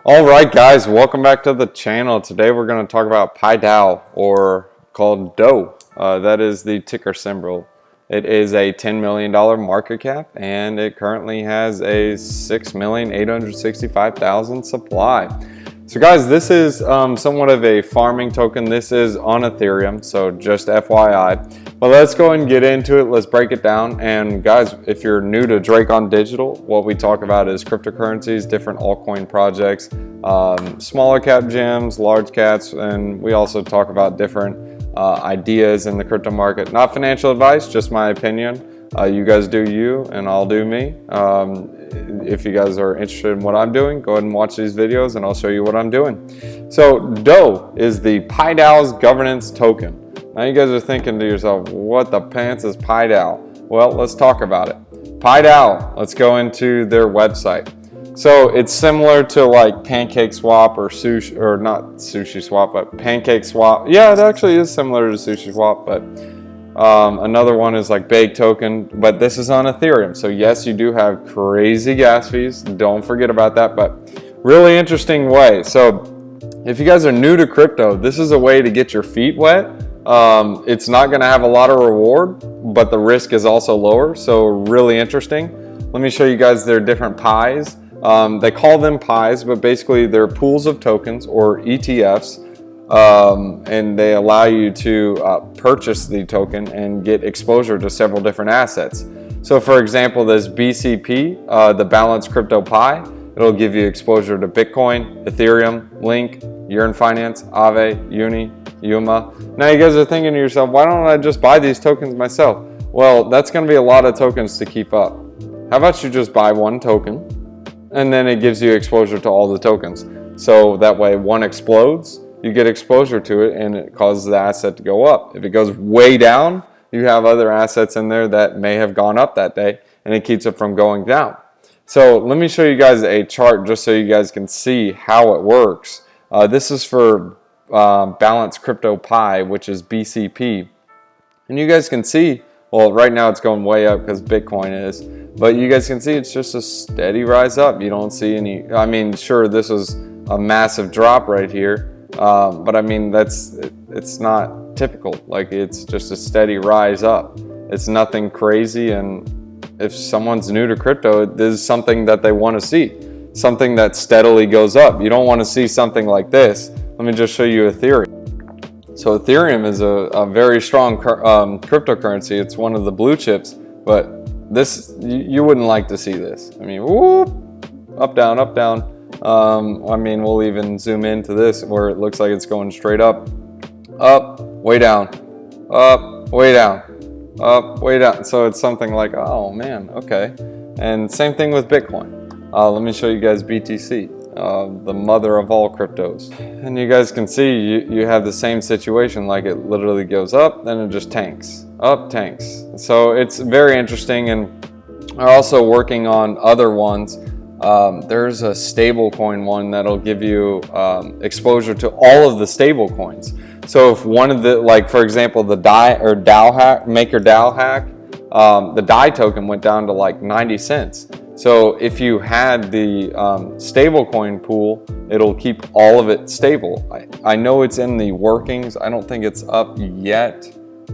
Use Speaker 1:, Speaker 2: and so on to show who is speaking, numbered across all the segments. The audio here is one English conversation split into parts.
Speaker 1: All right, guys, welcome back to the channel. Today we're going to talk about PieDAO, or called DOE. That is the ticker symbol. It is a $10 million market cap, and it currently has a 6,865,000 supply. So guys, this is somewhat of a farming token. This is on Ethereum, so just FYI. But let's go and get into it. Let's break it down. And guys, if you're new to Drake on Digital, what we talk about is cryptocurrencies, different altcoin projects, smaller cap gems, large caps, and we also talk about different ideas in the crypto market. Not financial advice, just my opinion. You guys do you, and I'll do me. If you guys are interested in what I'm doing, go ahead and watch these videos and I'll show you what I'm doing. So DOE is the PieDAO's governance token. Now you guys are thinking to yourself, what the pants is PieDAO? Well, let's talk about it. PieDAO, let's go into their website. So it's similar to like PancakeSwap or Sushi, or not SushiSwap, but PancakeSwap. Yeah, it actually is similar to SushiSwap, but another one is like Big Token, but this is on Ethereum. So yes, you do have crazy gas fees. Don't forget about that, but really interesting way. So if you guys are new to crypto, this is a way to get your feet wet. It's not going to have a lot of reward, but the risk is also lower. So really interesting. Let me show you guys their different pies. They call them pies, but basically they're pools of tokens or ETFs. And they allow you to purchase the token and get exposure to several different assets. So for example, this BCP, the Balanced Crypto Pie, it'll give you exposure to Bitcoin, Ethereum, Link, Yearn Finance, Aave, Uni, Yuma. Now you guys are thinking to yourself, why don't I just buy these tokens myself? Well, that's going to be a lot of tokens to keep up. How about you just buy one token and then it gives you exposure to all the tokens. So that way one explodes, you get exposure to it and it causes the asset to go up. If it goes way down, you have other assets in there that may have gone up that day and it keeps it from going down. So let me show you guys a chart just so you guys can see how it works. This is for Balanced Crypto Pie, which is BCP. And you guys can see, well, right now it's going way up because Bitcoin is, but you guys can see it's just a steady rise up. You don't see any, I mean, sure, this is a massive drop right here. But I mean, it's not typical. Like, it's just a steady rise up. It's nothing crazy. And if someone's new to crypto, this is something that they want to see, something that steadily goes up. You don't want to see something like this. Let me just show you Ethereum. So Ethereum is a very strong cryptocurrency. It's one of the blue chips, but this, you wouldn't like to see this. I mean, whoop, up, down, up, down. I mean, we'll even zoom into this where it looks like it's going straight up, way down, up, way down, up, way down. So it's something like, oh man, okay. And same thing with Bitcoin. Let me show you guys BTC, the mother of all cryptos. And you guys can see you have the same situation, like it literally goes up, then it just tanks, up, tanks. So it's very interesting, and we're also working on other ones. There's a stable coin one that'll give you exposure to all of the stable coins. So if one of the, like for example, the DAO hack, MakerDAO hack, the DAI token went down to like 90 cents. So if you had the stable coin pool, it'll keep all of it stable. I know it's in the workings. I don't think it's up yet.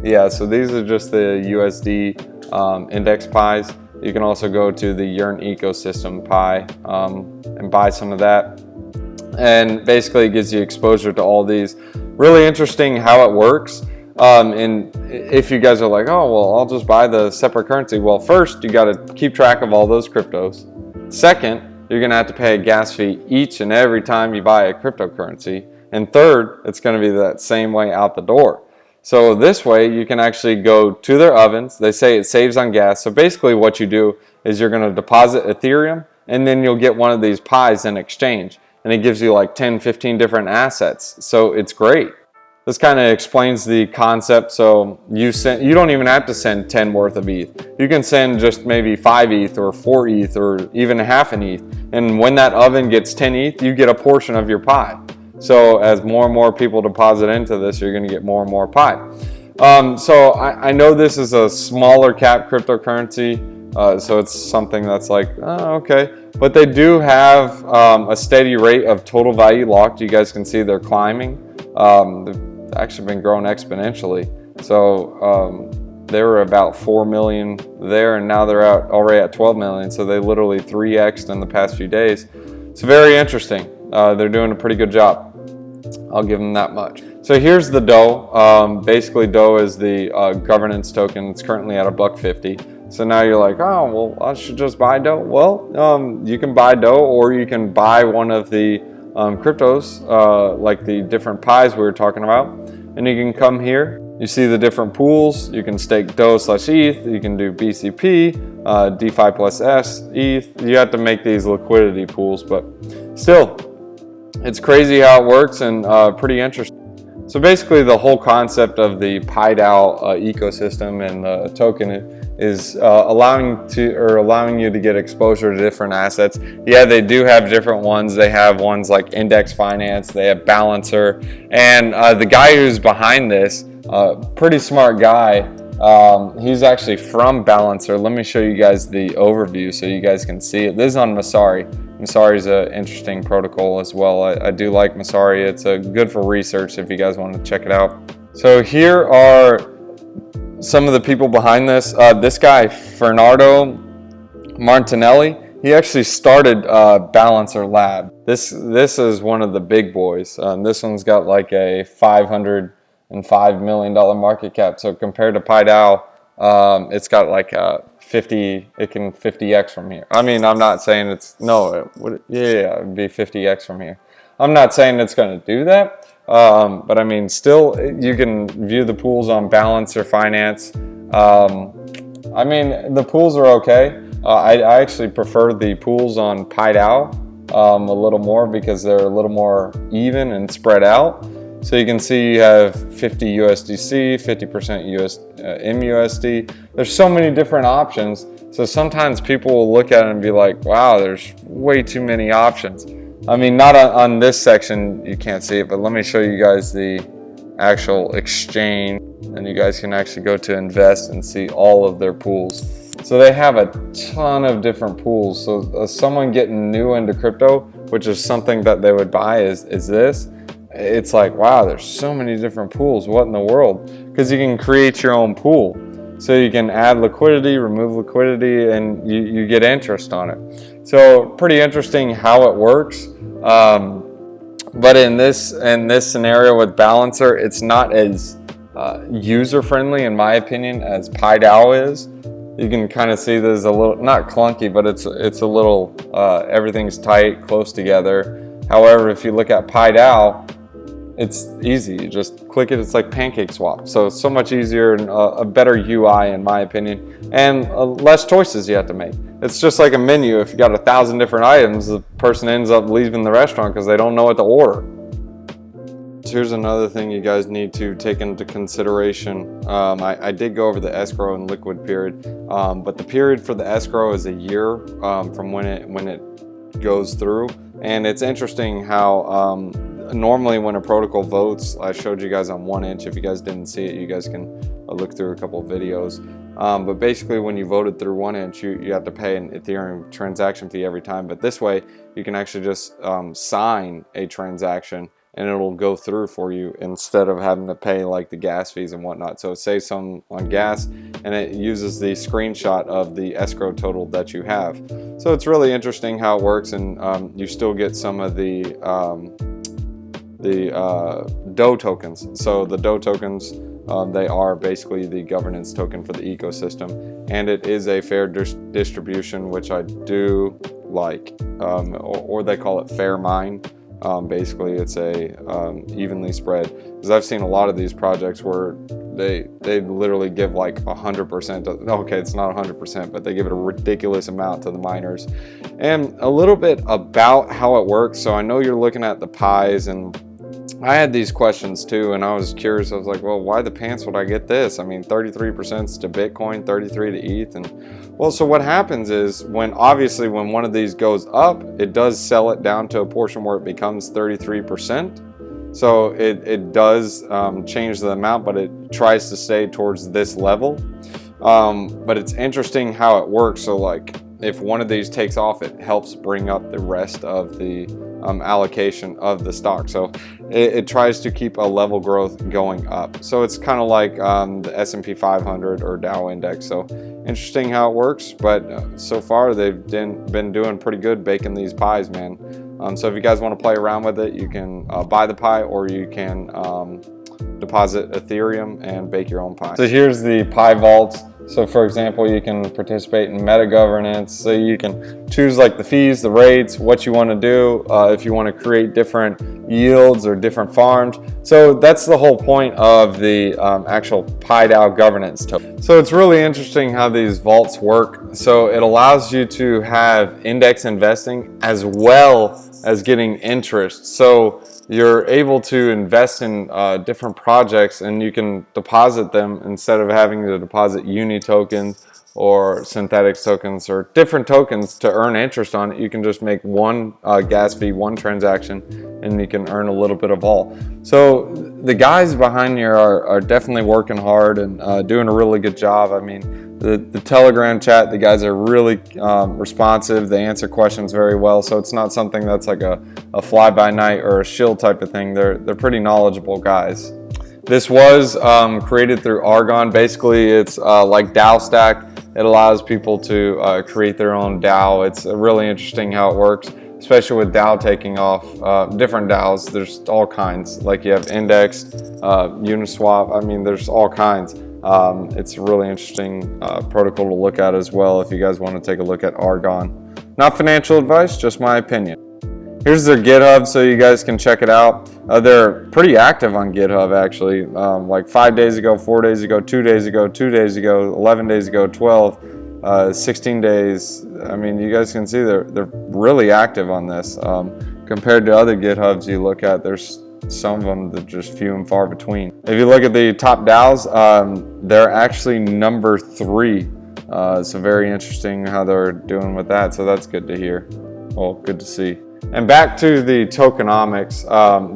Speaker 1: Yeah, so these are just the USD index pies. You can also go to the Yearn ecosystem pie and buy some of that. And basically it gives you exposure to all these. Really interesting how it works. And if you guys are like, oh, well, I'll just buy the separate currency. Well, first, you got to keep track of all those cryptos. Second, you're going to have to pay a gas fee each and every time you buy a cryptocurrency. And third, it's going to be that same way out the door. So this way you can actually go to their ovens. They say it saves on gas. So basically what you do is you're going to deposit Ethereum and then you'll get one of these pies in exchange. And it gives you like 10, 15 different assets. So it's great. This kind of explains the concept. So you don't even have to send 10 worth of ETH. You can send just maybe 5 ETH or 4 ETH or even half an ETH. And when that oven gets 10 ETH, you get a portion of your pie. So as more and more people deposit into this, you're going to get more and more pie. So I know this is a smaller cap cryptocurrency. So it's something that's like, oh, okay. But they do have a steady rate of total value locked. You guys can see they're climbing. They've actually been growing exponentially. So they were about 4 million there, and now they're already at 12 million. So they literally 3x'd in the past few days. It's very interesting. They're doing a pretty good job. I'll give them that much. So here's the DAO. Basically, DAO is the governance token. It's currently at $1.50. So now you're like, oh, well, I should just buy DAO. Well, you can buy DAO, or you can buy one of the cryptos, like the different pies we were talking about. And you can come here. You see the different pools. You can stake DAO/ETH. You can do BCP, defi+s, ETH. You have to make these liquidity pools, but still, it's crazy how it works and pretty interesting. So basically, the whole concept of the PieDAO ecosystem and the token is allowing you to get exposure to different assets. Yeah, they do have different ones. They have ones like index finance. They have Balancer, and the guy who's behind this, pretty smart guy. He's actually from Balancer. Let me show you guys the overview so you guys can see it. This is on Masari. Masari is an interesting protocol as well. I do like Masari. It's good for research if you guys want to check it out. So here are some of the people behind this. This guy, Fernando Martinelli, he actually started Balancer Lab. This is one of the big boys. This one's got like a $505 million market cap. So compared to PieDAO, it's got like a 50, it can 50x from here. I mean, I'm not saying it's, no, it would be 50x from here. I'm not saying it's going to do that, but I mean, still, you can view the pools on Balancer Finance. I mean, the pools are okay. I actually prefer the pools on PieDAO a little more because they're a little more even and spread out. So you can see you have 50 USDC, 50% MUSD. There's so many different options. So sometimes people will look at it and be like, wow, there's way too many options. I mean, not on this section, you can't see it, but let me show you guys the actual exchange. And you guys can actually go to invest and see all of their pools. So they have a ton of different pools. So someone getting new into crypto, which is something that they would buy is this. It's like, wow, there's so many different pools. What in the world? Because you can create your own pool. So you can add liquidity, remove liquidity, and you get interest on it. So pretty interesting how it works. But in this scenario with Balancer, it's not as user-friendly, in my opinion, as PieDAO is. You can kind of see there's a little, not clunky, but it's a little, everything's tight, close together. However, if you look at PieDAO, it's easy. You just click it. It's like PancakeSwap. So much easier and a better UI, in my opinion, and less choices you have to make. It's just like a menu. If you got 1,000 different items, the person ends up leaving the restaurant because they don't know what to order. So here's another thing you guys need to take into consideration. I did go over the escrow and liquid period, but the period for the escrow is a year from when it goes through. And it's interesting how normally when a protocol votes, I showed you guys on 1inch. If you guys didn't see it, you guys can look through a couple of videos. But basically when you voted through 1inch, you have to pay an Ethereum transaction fee every time. But this way, you can actually just sign a transaction and it'll go through for you instead of having to pay like the gas fees and whatnot. So it saves some on gas and it uses the screenshot of the escrow total that you have. So it's really interesting how it works, and you still get some of the DOE tokens. So the DOE tokens, they are basically the governance token for the ecosystem, and it is a fair distribution, which I do like, or they call it fair mine. Basically, it's a evenly spread, because I've seen a lot of these projects where they literally give like 100%. Okay, it's not 100%, but they give it a ridiculous amount to the miners. And a little bit about how it works. So I know you're looking at the pies, and I had these questions too, and I was curious. I was like, well, why the pants would I get this? I mean, 33% to Bitcoin, 33 to ETH, and well, so what happens is obviously when one of these goes up, it does sell it down to a portion where it becomes 33%. So it does change the amount, but it tries to stay towards this level. But it's interesting how it works. So like if one of these takes off, it helps bring up the rest of the allocation of the stock. So it tries to keep a level growth going up. So it's kind of like the S&P 500 or Dow index. So interesting how it works, but so far they've been doing pretty good baking these pies, man. So if you guys want to play around with it, you can buy the pie, or you can deposit Ethereum and bake your own pie. So here's the pie vaults. So for example, you can participate in meta governance. So you can choose like the fees, the rates, what you want to do, if you want to create different yields or different farms. So that's the whole point of the actual PieDAO governance token. So it's really interesting how these vaults work. So it allows you to have index investing as well as getting interest. So you're able to invest in different projects, and you can deposit them instead of having to deposit uni tokens or synthetic tokens or different tokens to earn interest on it. You can just make one gas fee, one transaction, and you can earn a little bit of all. So the guys behind here are definitely working hard and doing a really good job. I mean, the Telegram chat, the guys are really responsive. They answer questions very well. So it's not something that's like a fly-by-night or a shill type of thing. They're pretty knowledgeable guys. This was created through Argon. Basically, it's like DAO Stack. It allows people to create their own DAO. It's really interesting how it works, especially with DAO taking off. Different DAOs, there's all kinds. Like you have Indexed, Uniswap. I mean, there's all kinds. It's a really interesting protocol to look at as well if you guys want to take a look at Argon. Not financial advice, just my opinion. Here's their GitHub, so you guys can check it out. They're pretty active on GitHub, actually. Like 5 days ago, 4 days ago, 2 days ago, 2 days ago, 11 days ago, 12, 16 days. I mean, you guys can see they're really active on this. Compared to other GitHubs you look at, there's some of them that are just few and far between. If you look at the top DAOs, they're actually number 3. So very interesting how they're doing with that. So that's good to hear. Well, good to see. And back to the tokenomics,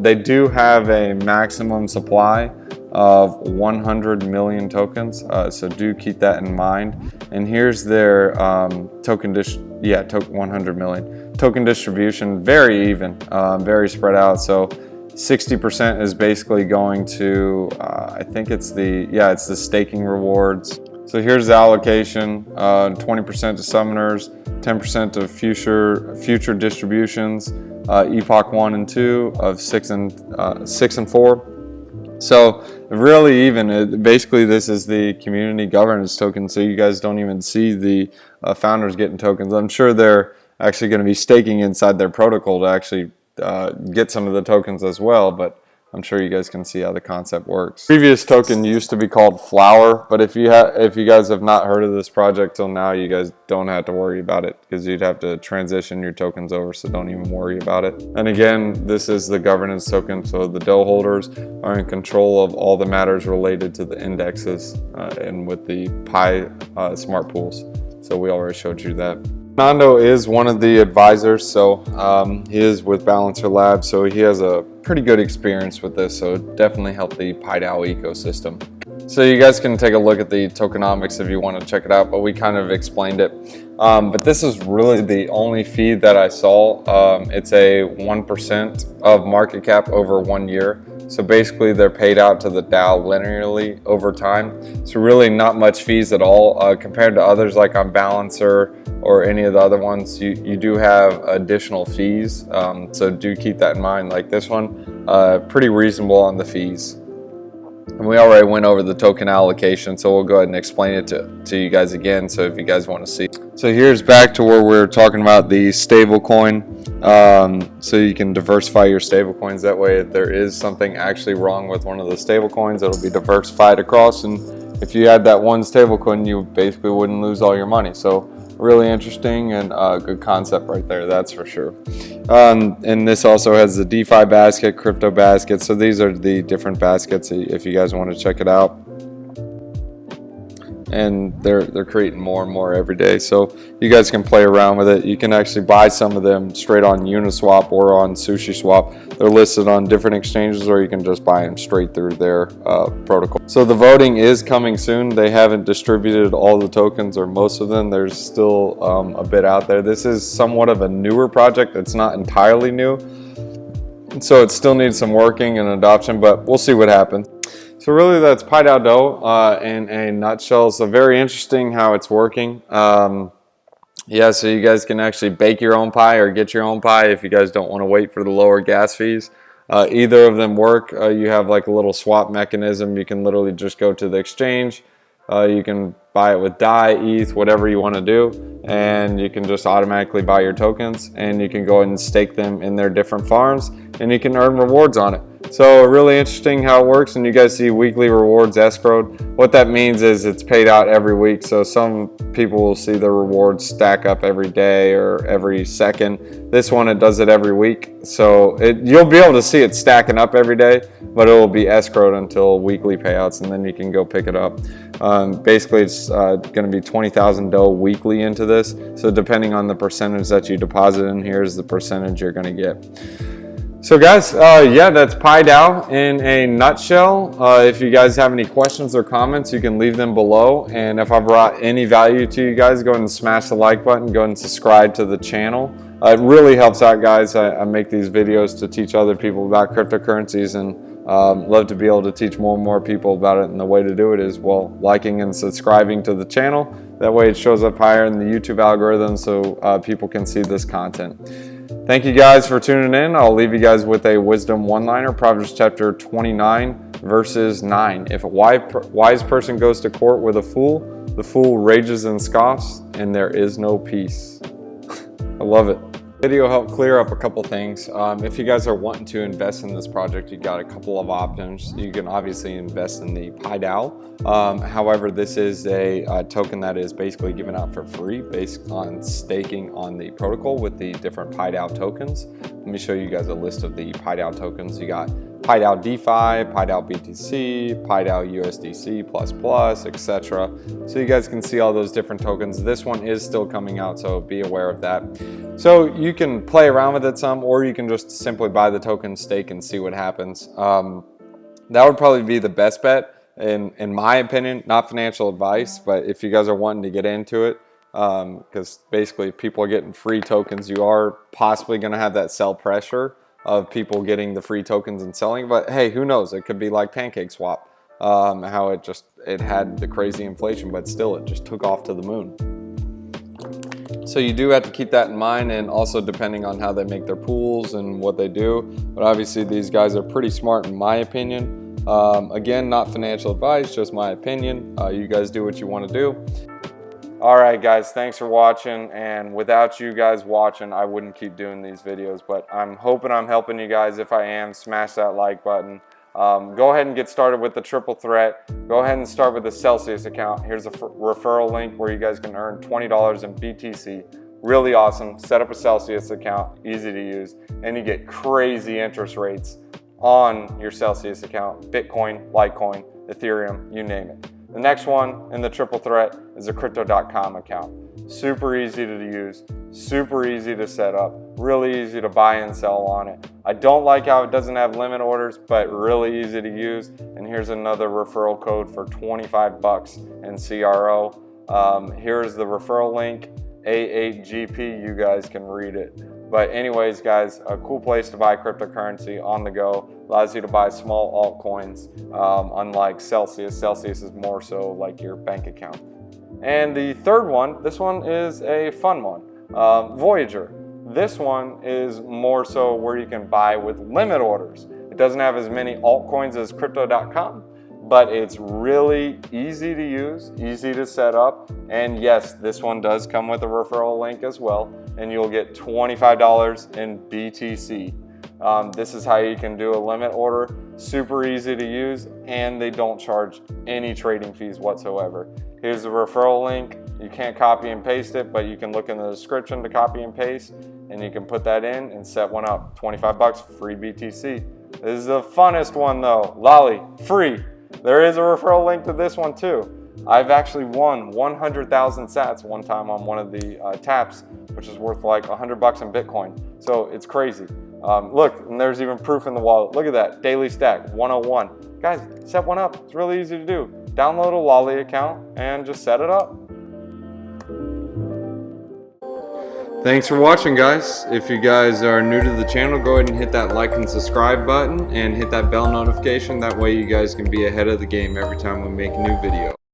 Speaker 1: they do have a maximum supply of 100 million tokens, so do keep that in mind. And here's their 100 million token distribution, very even, very spread out. So 60% is basically going to, I think it's it's the staking rewards. So here's the allocation, 20% to summoners, 10% to future distributions, Epoch 1 and 2 of 6 and 4. So really even, basically this is the community governance token, so you guys don't even see the founders getting tokens. I'm sure they're actually going to be staking inside their protocol to actually get some of the tokens as well, but I'm sure you guys can see how the concept works. Previous token used to be called Flower, but if you guys have not heard of this project till now, you guys don't have to worry about it because you'd have to transition your tokens over, so don't even worry about it. And again, this is the governance token, so the DAO holders are in control of all the matters related to the indexes and with the Pi smart pools. So we already showed you that. Nando is one of the advisors, so he is with Balancer Labs, so he has a pretty good experience with this, so definitely help the PieDAO ecosystem. So you guys can take a look at the tokenomics if you want to check it out, but we kind of explained it. But this is really the only fee that I saw. It's a 1% of market cap over 1 year. So basically they're paid out to the DAO linearly over time. So really not much fees at all compared to others like on Balancer or any of the other ones. You do have additional fees. So do keep that in mind. Like this one, pretty reasonable on the fees. And we already went over the token allocation, so we'll go ahead and explain it to you guys again, so if you guys want to see. So here's back to where we were talking about the stable coin. So you can diversify your stable coins. That way, if there is something actually wrong with one of the stable coins, it'll be diversified across. And if you had that one stable coin, you basically wouldn't lose all your money. So really interesting and good concept right there, that's for sure. And this also has the DeFi basket, crypto basket. So these are the different baskets if you guys want to check it out. and they're creating more and more every day. So you guys can play around with it. You can actually buy some of them straight on Uniswap or on SushiSwap. They're listed on different exchanges, or you can just buy them straight through their protocol. So the voting is coming soon. They haven't distributed all the tokens or most of them. There's still a bit out there. This is somewhat of a newer project. It's not entirely new, so it still needs some working and adoption, but we'll see what happens. So really that's PieDAO in a nutshell. So very interesting how it's working. Yeah, so you guys can actually bake your own pie or get your own pie if you guys don't want to wait for the lower gas fees. Either of them work. You have like a little swap mechanism. You can literally just go to the exchange. You can buy it with DAI, ETH, whatever you want to do, and you can just automatically buy your tokens, and you can go ahead and stake them in their different farms, and you can earn rewards on it. So really interesting how it works, and you guys see weekly rewards escrowed. What that means is it's paid out every week, so some people will see the rewards stack up every day or every second. This one, it does it every week, so you'll be able to see it stacking up every day, but it will be escrowed until weekly payouts, and then you can go pick it up. Basically, it's going to be 20,000 DOE weekly into this, so depending on the percentage that you deposit in here is the percentage you're going to get. So guys, yeah, that's PieDAO in a nutshell. If you guys have any questions or comments, you can leave them below. And if I brought any value to you guys, go ahead and smash the like button, go ahead and subscribe to the channel. It really helps out, guys. I make these videos to teach other people about cryptocurrencies, and love to be able to teach more and more people about it. And the way to do it is, well, liking and subscribing to the channel. That way it shows up higher in the YouTube algorithm, so people can see this content. Thank you guys for tuning in. I'll leave you guys with a wisdom one-liner, Proverbs chapter 29, verses 9. If a wise person goes to court with a fool, the fool rages and scoffs, and there is no peace. I love it. Video helped clear up a couple things. If you guys are wanting to invest in this project, you got a couple of options. You can obviously invest in the PieDAO. However, this is a token that is basically given out for free based on staking on the protocol with the different PieDAO tokens. Let me show you guys a list of the PieDAO tokens. You got PieDAO DeFi, PieDAO BTC, PieDAO USDC++, etc. So you guys can see all those different tokens. This one is still coming out, so be aware of that. So you can play around with it some, or you can just simply buy the token, stake, and see what happens. That would probably be the best bet, in my opinion. Not financial advice, but if you guys are wanting to get into it, because basically if people are getting free tokens, you are possibly going to have that sell pressure of people getting the free tokens and selling. But hey, who knows? It could be like PancakeSwap, how it had the crazy inflation, but still it just took off to the moon. So you do have to keep that in mind, and also depending on how they make their pools and what they do. But obviously these guys are pretty smart in my opinion. Again, not financial advice, just my opinion. You guys do what you want to do. All right, guys, thanks for watching. And without you guys watching, I wouldn't keep doing these videos. But I'm hoping I'm helping you guys. If I am, smash that like button. Go ahead and get started with the triple threat. Go ahead and start with the Celsius account. Here's a referral link where you guys can earn $20 in BTC. Really awesome. Set up a Celsius account, easy to use, and you get crazy interest rates on your Celsius account. Bitcoin, Litecoin, Ethereum, you name it. The next one in the triple threat is a Crypto.com account. Super easy to use, super easy to set up, really easy to buy and sell on it. I don't like how it doesn't have limit orders, but really easy to use. And here's another referral code for 25 bucks in CRO. Here's the referral link, A8GP, you guys can read it. But anyways, guys, a cool place to buy cryptocurrency on the go. Allows you to buy small altcoins, unlike Celsius. Celsius is more so like your bank account. And the third one, this one is a fun one, Voyager. This one is more so where you can buy with limit orders. It doesn't have as many altcoins as Crypto.com, but it's really easy to use, easy to set up. And yes, this one does come with a referral link as well, and you'll get $25 in BTC. This is how you can do a limit order. Super easy to use, and they don't charge any trading fees whatsoever. Here's the referral link. You can't copy and paste it, but you can look in the description to copy and paste, and you can put that in and set one up. 25 bucks, free BTC. This is the funnest one though. Lolly, free. There is a referral link to this one too. I've actually won 100,000 sats one time on one of the taps, which is worth like $100 in Bitcoin. So it's crazy. Look, and there's even proof in the wallet. Look at that, daily stack, 101. Guys, set one up. It's really easy to do. Download a Lolly account and just set it up. Thanks for watching, guys. If you guys are new to the channel, go ahead and hit that like and subscribe button and hit that bell notification. That way you guys can be ahead of the game every time we make a new video.